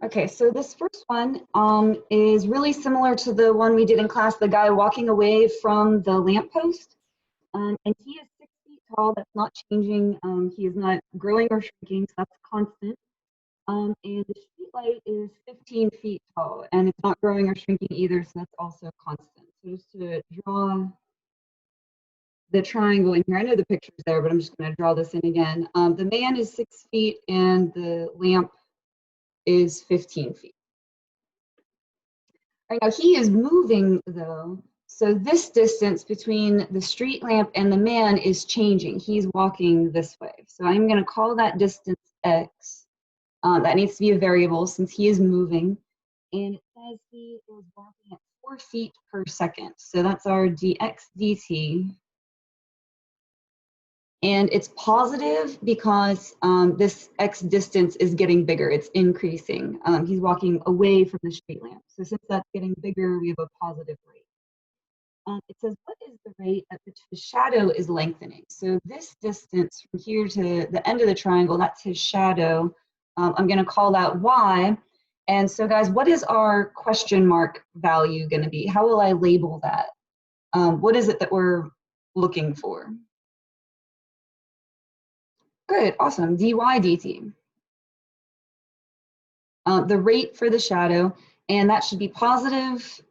Okay, so this first one is really similar to the one we did in class, the guy walking away from the lamppost. And he is 6 feet tall, that's not changing. He is not growing or shrinking, so that's constant. And the street light is 15 feet tall, and it's not growing or shrinking either, so that's also constant. So just to draw the triangle in here, I know the picture's there, but I'm just going to draw this in again. The man is 6 feet, and the lamp is 15 feet. All right, now he is moving though, so this distance between the street lamp and the man is changing. He's walking this way. So I'm going to call that distance x. That needs to be a variable since he is moving. And it says he is walking at 4 feet per second. So that's our dx dt. And it's positive because this x distance is getting bigger, it's increasing. He's walking away from the street lamp. So since that's getting bigger, we have a positive rate. It says, what is the rate at which the shadow is lengthening? So this distance from here to the end of the triangle, that's his shadow. I'm gonna call that y. And so guys, what is our question mark value gonna be? How will I label that? What is it that we're looking for? Good, awesome, dy dt. The rate for the shadow, and that should be positive.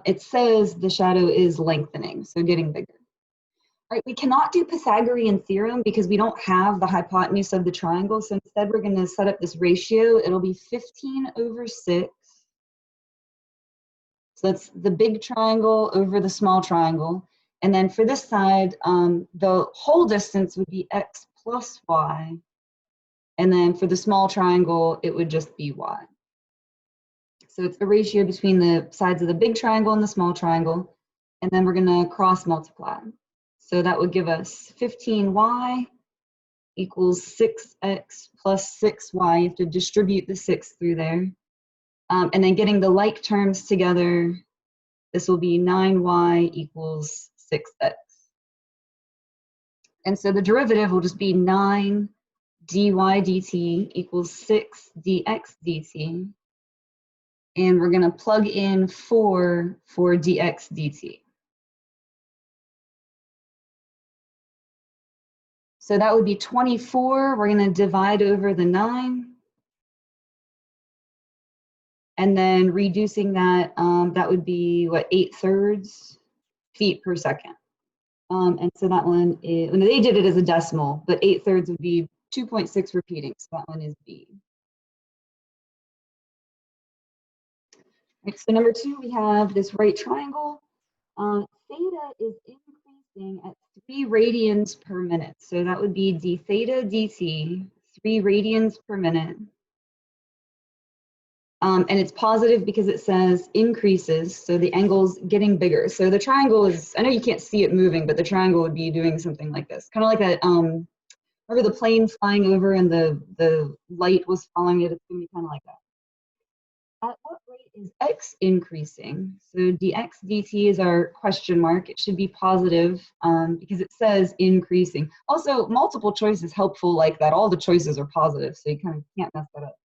It says the shadow is lengthening, so getting bigger. All right, we cannot do Pythagorean theorem because we don't have the hypotenuse of the triangle, so instead we're going to set up this ratio. It'll be 15/6. So that's the big triangle over the small triangle. And then for this side, the whole distance would be x plus y. And then for the small triangle, it would just be y. So it's the ratio between the sides of the big triangle and the small triangle. And then we're going to cross multiply. So that would give us 15y equals 6x plus 6y. You have to distribute the 6 through there. And then getting the like terms together, this will be 9y equals 6x. And so the derivative will just be 9 dy dt equals 6 dx dt. And we're going to plug in 4 for dx dt. So that would be 24. We're going to divide over the 9. And then reducing that, that would be, what, 8/3 feet per second. And so that one is, when they did it as a decimal, but 8/3 would be 2.6 repeating. So that one is B. Right, so number 2, we have this right triangle. Theta is increasing at 3 radians per minute. So that would be d theta dt, 3 radians per minute. And it's positive because it says increases, so the angle's getting bigger. So the triangle is, I know you can't see it moving, but the triangle would be doing something like this. Kind of like that, remember the plane flying over and the light was following it? It's going to be kind of like that. At what rate is x increasing? So dx dt is our question mark. It should be positive because it says increasing. Also, multiple choice is helpful like that. All the choices are positive, so you kind of can't mess that up.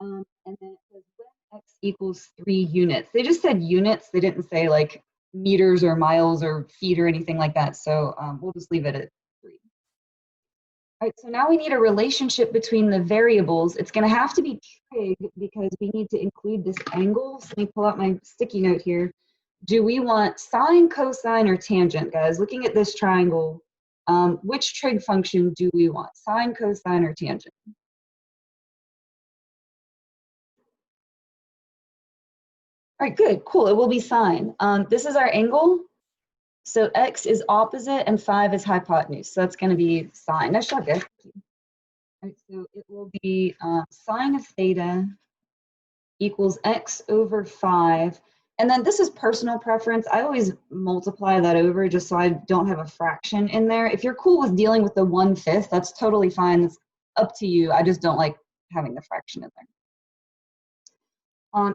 And then it says when x equals 3 units. They just said units. They didn't say like meters or miles or feet or anything like that. So we'll just leave it at 3. All right, so now we need a relationship between the variables. It's going to have to be trig because we need to include this angle. So let me pull out my sticky note here. Do we want sine, cosine, or tangent, guys? Looking at this triangle, which trig function do we want? Sine, cosine, or tangent? All right, good, cool. It will be sine. This is our angle. So x is opposite and 5 is hypotenuse. So that's going to be sine. Nice job, guys. All right, so it will be sine of theta equals x over 5. And then this is personal preference. I always multiply that over just so I don't have a fraction in there. If you're cool with dealing with the 1/5, that's totally fine. That's up to you. I just don't like having the fraction in there.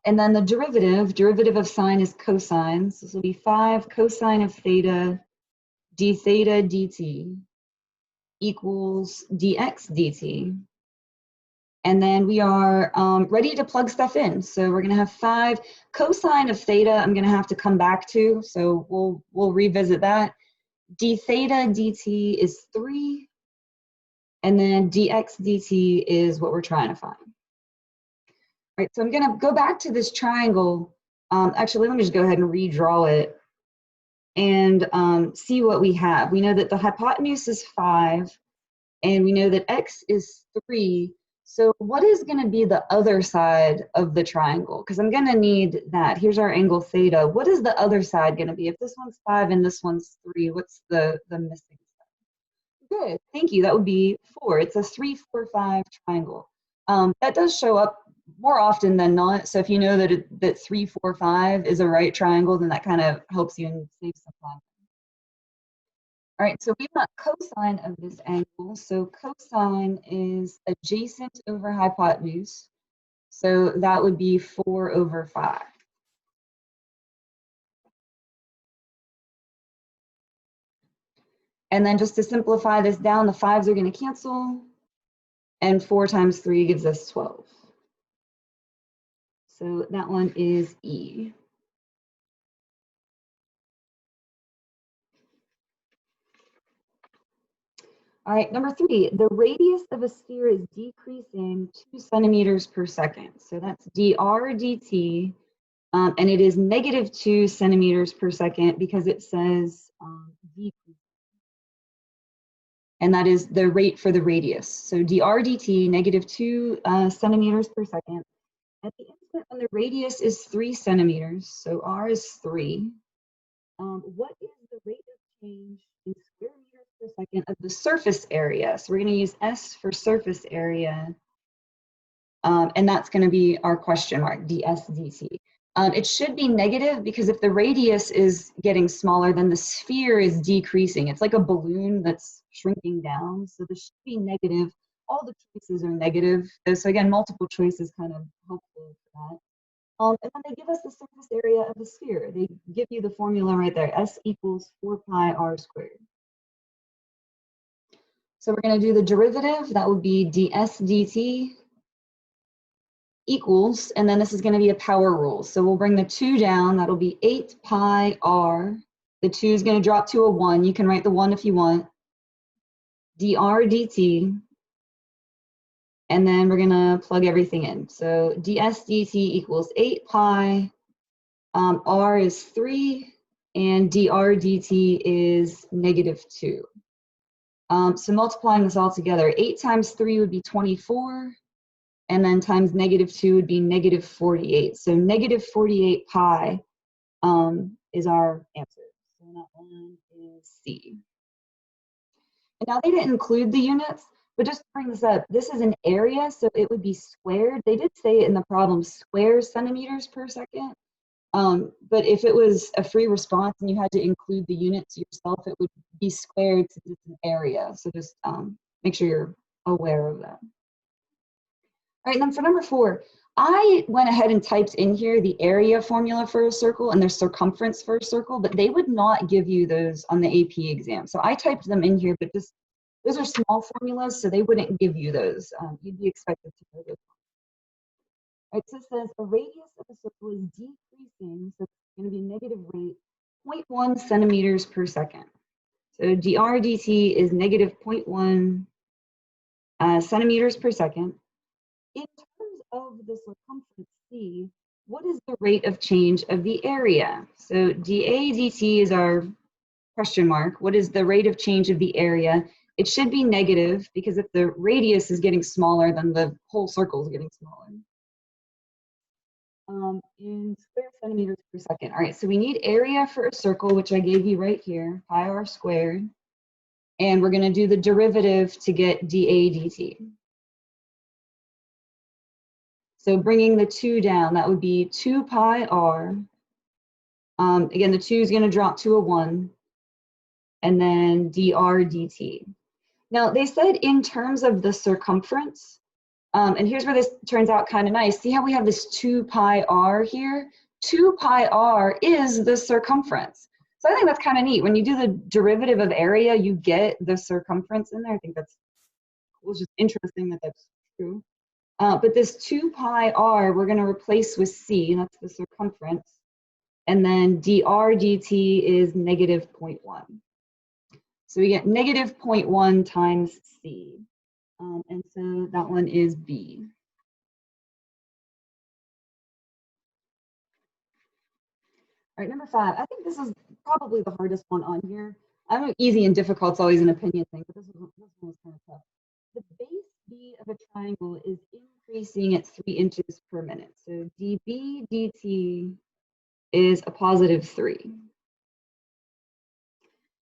And then the derivative of sine is cosine. So this will be 5 cosine of theta d theta dt equals dx dt. And then we are ready to plug stuff in. So we're gonna have 5 cosine of theta. I'm gonna have to come back to, so we'll revisit that. D theta dt is 3, and then dx dt is what we're trying to find. All right, so I'm gonna go back to this triangle. Actually, let me just go ahead and redraw it and see what we have. We know that the hypotenuse is 5, and we know that x is 3. So what is going to be the other side of the triangle? Because I'm going to need that. Here's our angle theta. What is the other side going to be? If this one's 5 and this one's 3, what's the missing side? Good, thank you. That would be 4. It's a 3, 4, 5 triangle. That does show up more often than not. So if you know that 3, 4, 5 is a right triangle, then that kind of helps you and saves some time. All right, so we want cosine of this angle. So cosine is adjacent over hypotenuse. So that would be 4 over 5. And then just to simplify this down, the 5s are going to cancel. And 4 times 3 gives us 12. So that one is E. All right, number 3, the radius of a sphere is decreasing 2 centimeters per second. So that's dr dt, and it is negative 2 centimeters per second because it says decrease. And that is the rate for the radius. So dr dt, negative 2 centimeters per second. At the instant when the radius is 3 centimeters, so r is 3, what is the rate of change in square meters per second of the surface area? So we're going to use S for surface area, and that's going to be our question mark, ds dt. It should be negative because if the radius is getting smaller, then the sphere is decreasing. It's like a balloon that's shrinking down, so this should be negative. All the choices are negative, so again, multiple choice is kind of helpful for that. And then they give us the surface area of the sphere. They give you the formula right there, S equals 4 pi r squared. So we're going to do the derivative. That would be ds dt equals, and then this is going to be a power rule. So we'll bring the 2 down. That'll be 8 pi r. The 2 is going to drop to a 1. You can write the 1 if you want. dr dt. And then we're going to plug everything in. So ds dt equals 8 pi. R is 3, and dr dt is negative 2. So multiplying this all together, 8 times 3 would be 24, and then times negative 2 would be negative 48. So negative 48 pi is our answer. So that one is C. And now they didn't include the units, but just to bring this up, this is an area, so it would be squared. They did say it in the problem, square centimeters per second. But if it was a free response and you had to include the units yourself, it would be squared since it's an area. So just make sure you're aware of that. All right, then for number 4, I went ahead and typed in here the area formula for a circle and their circumference for a circle, but they would not give you those on the AP exam. So I typed them in here, but just those are small formulas, so they wouldn't give you those. You'd be expected to know those. Right, so it says a radius of a circle is decreasing, so it's going to be negative rate 0.1 centimeters per second. So dr dt is negative 0.1 centimeters per second. In terms of the circumference C, what is the rate of change of the area? So dA dt is our question mark. What is the rate of change of the area? It should be negative because if the radius is getting smaller, then the whole circle is getting smaller. In square centimeters per second. All right, so we need area for a circle, which I gave you right here, pi r squared. And we're going to do the derivative to get dA dt. So bringing the 2 down, that would be 2 pi r. Again, the 2 is going to drop to a 1. And then dr dt. Now, they said in terms of the circumference, and here's where this turns out kind of nice. See how we have this 2 pi r here? 2 pi r is the circumference. So I think that's kind of neat. When you do the derivative of area, you get the circumference in there. I think that's cool. It's just interesting that that's true. But this 2 pi r, we're going to replace with c, and that's the circumference. And then dr dt is negative 0.1. So we get negative 0.1 times c. And so that one is B. All right, number 5. I think this is probably the hardest one on here. I know easy and difficult's always an opinion thing, but this one was kind of tough. The base B of a triangle is increasing at 3 inches per minute. So dB dt is a positive 3.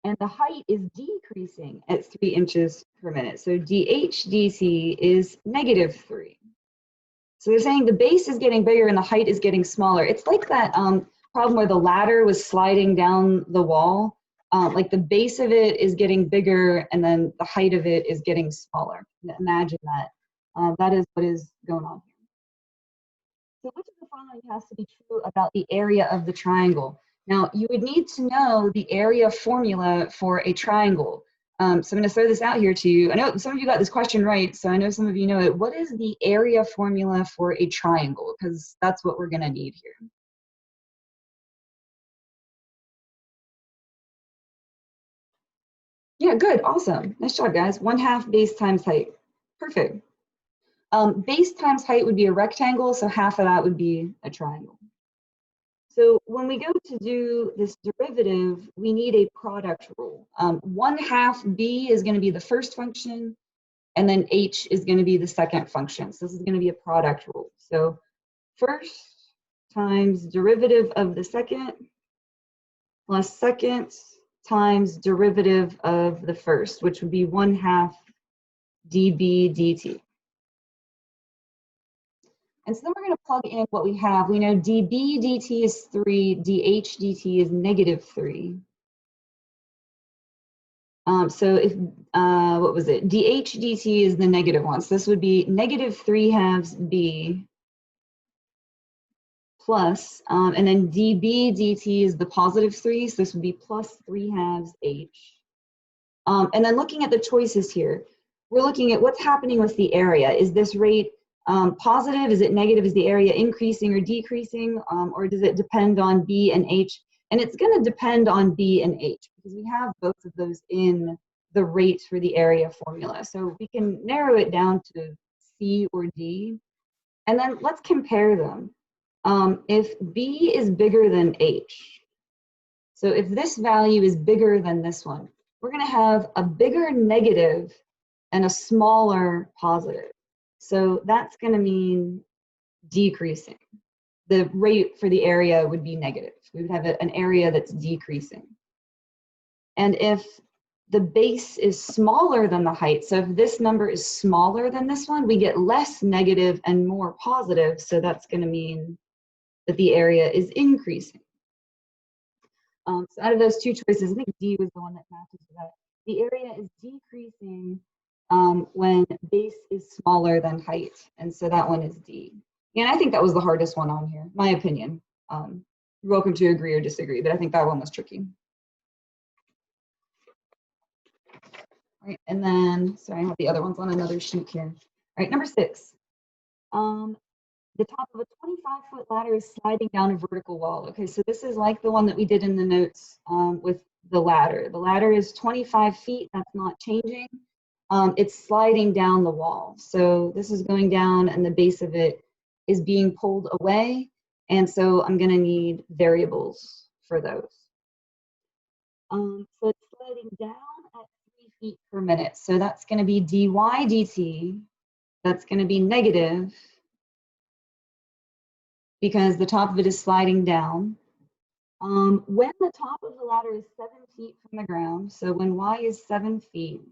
And the height is decreasing at 3 inches per minute. So dH dt is negative 3. So they're saying the base is getting bigger and the height is getting smaller. It's like that problem where the ladder was sliding down the wall. Like the base of it is getting bigger and then the height of it is getting smaller. Imagine that. That is what is going on here. So which of the following has to be true about the area of the triangle? Now, you would need to know the area formula for a triangle. So I'm going to throw this out here to you. I know some of you got this question right, so I know some of you know it. What is the area formula for a triangle? Because that's what we're going to need here. Yeah, good, awesome. Nice job, guys. 1/2 base times height. Perfect. Base times height would be a rectangle, so half of that would be a triangle. So when we go to do this derivative, we need a product rule. 1/2 b is going to be the first function, and then h is going to be the second function. So this is going to be a product rule. So first times derivative of the second plus second times derivative of the first, which would be 1/2 dB dt. And so then we're going to plug in what we have. We know dB dt is 3, dH dt is negative 3. So if, what was it? dH dt is the negative one. So this would be negative 3/2 b plus, and then dB dt is the positive 3. So this would be plus 3/2 h. And then looking at the choices here, we're looking at what's happening with the area. Is this rate positive? Is it negative? Is the area increasing or decreasing? Or does it depend on B and H? And it's going to depend on B and H because we have both of those in the rate for the area formula. So we can narrow it down to C or D. And then let's compare them. If B is bigger than H, so if this value is bigger than this one, we're going to have a bigger negative and a smaller positive. So that's going to mean decreasing. The rate for the area would be negative. We would have an area that's decreasing. And if the base is smaller than the height, so if this number is smaller than this one, we get less negative and more positive. So that's going to mean that the area is increasing. So out of those two choices, I think D was the one that matches that. The area is decreasing when base is smaller than height. And so that one is D. And I think that was the hardest one on here, my opinion. You're welcome to agree or disagree, but I think that one was tricky. All right, and then, sorry, I have the other ones on another sheet here. All right, number 6. The top of a 25-foot ladder is sliding down a vertical wall. Okay, so this is like the one that we did in the notes with the ladder. The ladder is 25 feet, that's not changing. It's sliding down the wall. So this is going down and the base of it is being pulled away. And so I'm gonna need variables for those. So it's sliding down at 3 feet per minute. So that's gonna be dy dt, that's gonna be negative because the top of it is sliding down. When the top of the ladder is 7 feet from the ground, so when y is 7 feet,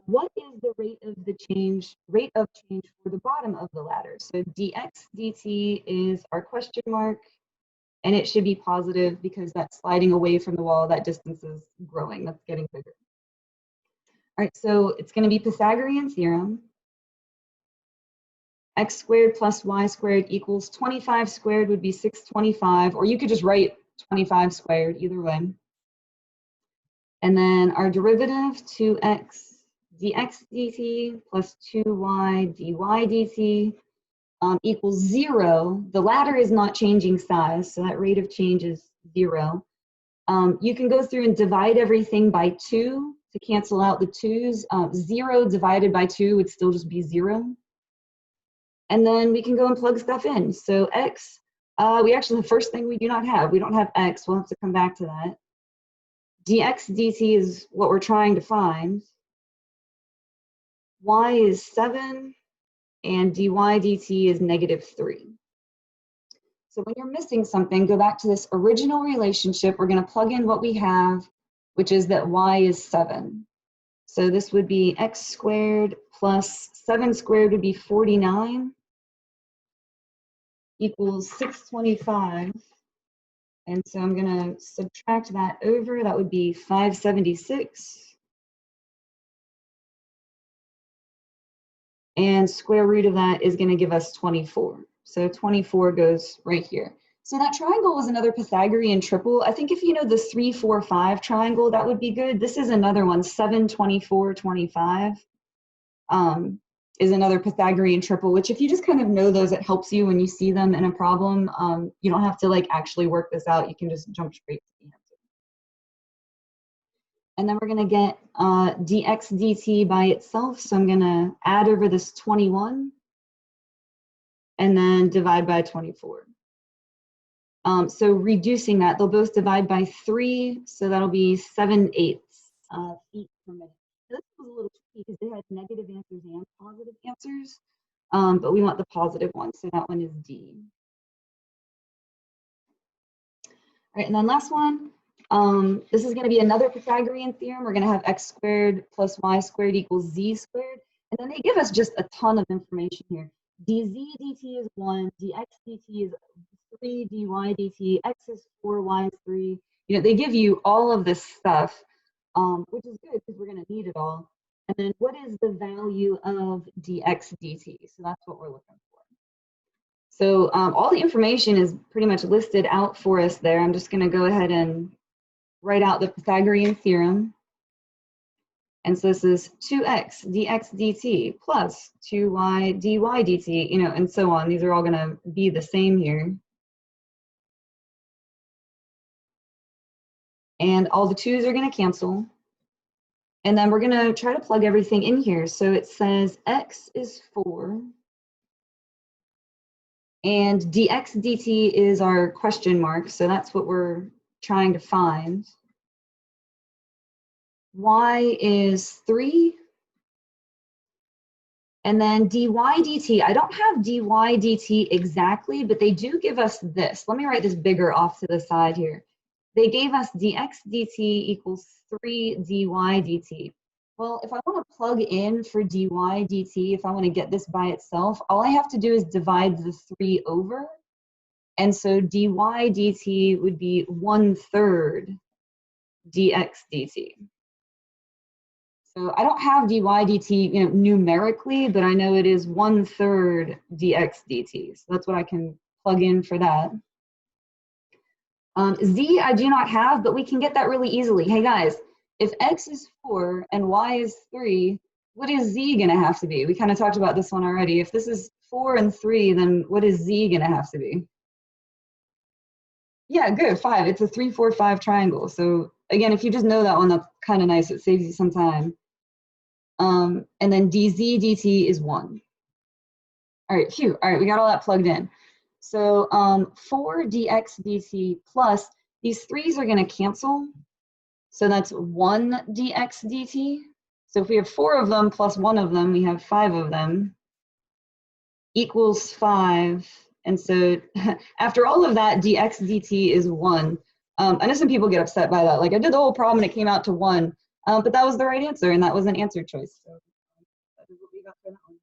what is the rate of change for the bottom of the ladder? So dx dt is our question mark, and it should be positive because that's sliding away from the wall. That distance is growing, that's getting bigger. All right, so it's going to be Pythagorean theorem. X squared plus y squared equals 25 squared would be 625, or you could just write 25 squared, either way. And then our derivative, 2x dx dt plus 2y dy dt equals 0. The latter is not changing size, so that rate of change is 0. You can go through and divide everything by 2 to cancel out the 2's. 0 divided by 2 would still just be 0. And then we can go and plug stuff in. So x, the first thing we do not have, we don't have x. We'll have to come back to that. Dx dt is what we're trying to find. Y is 7, and dy dt is -3. So when you're missing something, go back to this original relationship. We're going to plug in what we have, which is that y is 7. So this would be x squared plus 7 squared would be 49 equals 625. And so I'm going to subtract that over. That would be 576. And square root of that is going to give us 24. So 24 goes right here. So that triangle was another Pythagorean triple. I think if you know the 3, 4, 5 triangle, that would be good. This is another one, 7, 24, 25. Is another Pythagorean triple, which if you just kind of know those, it helps you when you see them in a problem. You don't have to like actually work this out. You can just jump straight to the answer. And then we're going to get dx dt by itself. So I'm going to add over this 21 and then divide by 24. So reducing that, they'll both divide by 3. So that'll be 7/8 feet per minute. This was a little tricky because they had negative answers and positive answers, but we want the positive one, so that one is D. All right, and then last one, this is going to be another Pythagorean theorem. We're going to have x squared plus y squared equals z squared, and then they give us just a ton of information here. dz dt is 1, dx dt is 3, dy dt, x is 4, y is 3. You know, they give you all of this stuff. Which is good because we're going to need it all. And then what is the value of dx dt? So that's what we're looking for. So all the information is pretty much listed out for us there. I'm just going to go ahead and write out the Pythagorean theorem. And so this is 2x dx dt plus 2y dy dt, you know, and so on. These are all going to be the same here. And all the 2's are going to cancel. And then we're going to try to plug everything in here. So it says x is 4. And dx dt is our question mark. So that's what we're trying to find. Y is 3. And then dy dt, I don't have dy dt exactly, but they do give us this. Let me write this bigger off to the side here. They gave us dx dt equals 3 dy dt. Well, if I want to plug in for dy dt, if I want to get this by itself, all I have to do is divide the 3 over. And so dy dt would be 1/3 dx dt. So I don't have dy dt, you know, numerically, but I know it is 1/3 dx dt. So that's what I can plug in for that. Z I do not have, but we can get that really easily. Hey guys, if x is 4 and y is 3, what is z going to have to be? We kind of talked about this one already. If this is 4 and 3, then what is z going to have to be? Yeah, good, 5. It's a 3, 4, 5 triangle. So again, if you just know that one, that's kind of nice. It saves you some time. And then dz dt is 1. All right, phew. All right, we got all that plugged in. So 4 dx dt plus, these 3's are going to cancel. So that's 1 dx dt. So if we have 4 of them plus 1 of them, we have 5 of them, equals 5. And so after all of that, dx dt is 1. I know some people get upset by that. Like I did the whole problem and it came out to 1. But that was the right answer, and that was an answer choice. So that is what we got for that one.